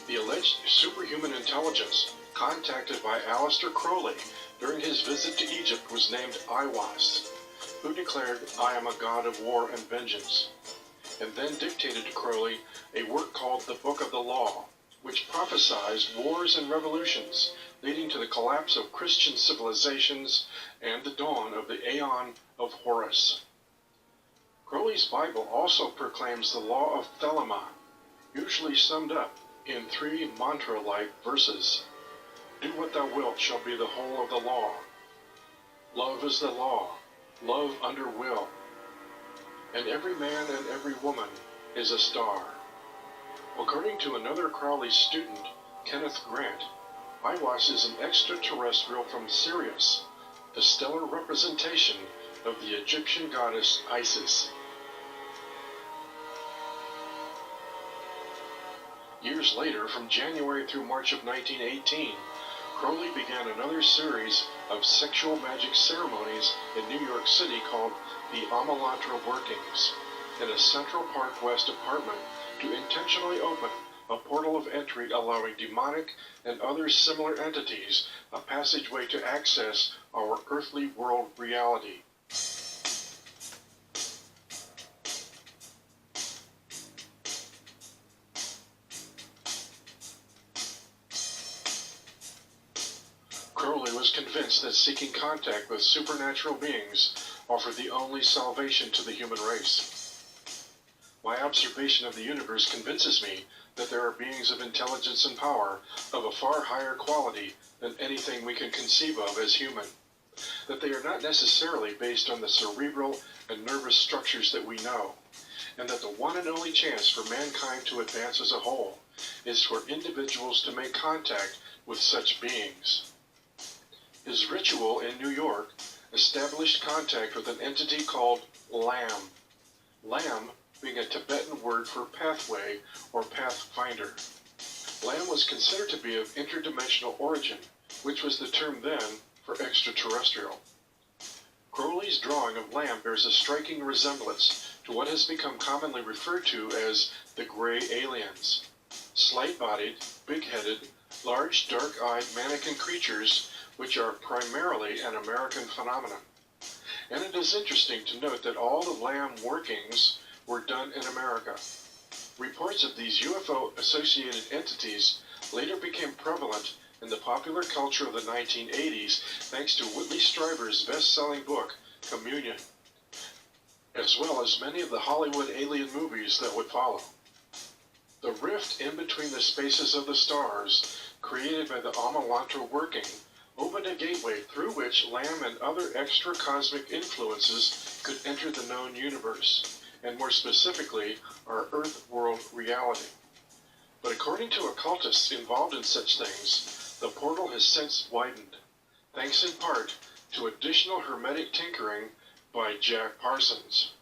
The alleged superhuman intelligence contacted by Aleister Crowley during his visit to Egypt was named Aiwass, who declared, "I am a god of war and vengeance," and then dictated to Crowley a work called the Book of the Law, which prophesied wars and revolutions, leading to the collapse of Christian civilizations and the dawn of the Aeon of Horus. Crowley's Bible also proclaims the law of Thelema, usually summed up in 3 mantra-like verses. Do what thou wilt shall be the whole of the law. Love is the law, love under will. And every man and every woman is a star. According to another Crowley student, Kenneth Grant, Aiwass is an extraterrestrial from Sirius, the stellar representation of the Egyptian goddess Isis. Years later, from January through March of 1918, Crowley began another series of sexual magic ceremonies in New York City called the Amalantra Workings, in a Central Park West apartment to intentionally open a portal of entry allowing demonic and other similar entities a passageway to access our earthly world reality. Crowley was convinced that seeking contact with supernatural beings offered the only salvation to the human race. My observation of the universe convinces me that there are beings of intelligence and power of a far higher quality than anything we can conceive of as human, that they are not necessarily based on the cerebral and nervous structures that we know, and that the one and only chance for mankind to advance as a whole is for individuals to make contact with such beings. His ritual in New York established contact with an entity called Lam. Lam being a Tibetan word for pathway or pathfinder. Lam was considered to be of interdimensional origin, which was the term then for extraterrestrial. Crowley's drawing of Lam bears a striking resemblance to what has become commonly referred to as the gray aliens. Slight-bodied, big-headed, large, dark-eyed mannequin creatures which are primarily an American phenomenon. And it is interesting to note that all the Lam workings were done in America. Reports of these UFO-associated entities later became prevalent in the popular culture of the 1980s thanks to Whitley Strieber's best-selling book, Communion, as well as many of the Hollywood alien movies that would follow. The rift in between the spaces of the stars, created by the Amalantra working, opened a gateway through which Lam and other extra-cosmic influences could enter the known universe, and more specifically, our Earth world reality. But according to occultists involved in such things, the portal has since widened, thanks in part to additional hermetic tinkering by Jack Parsons.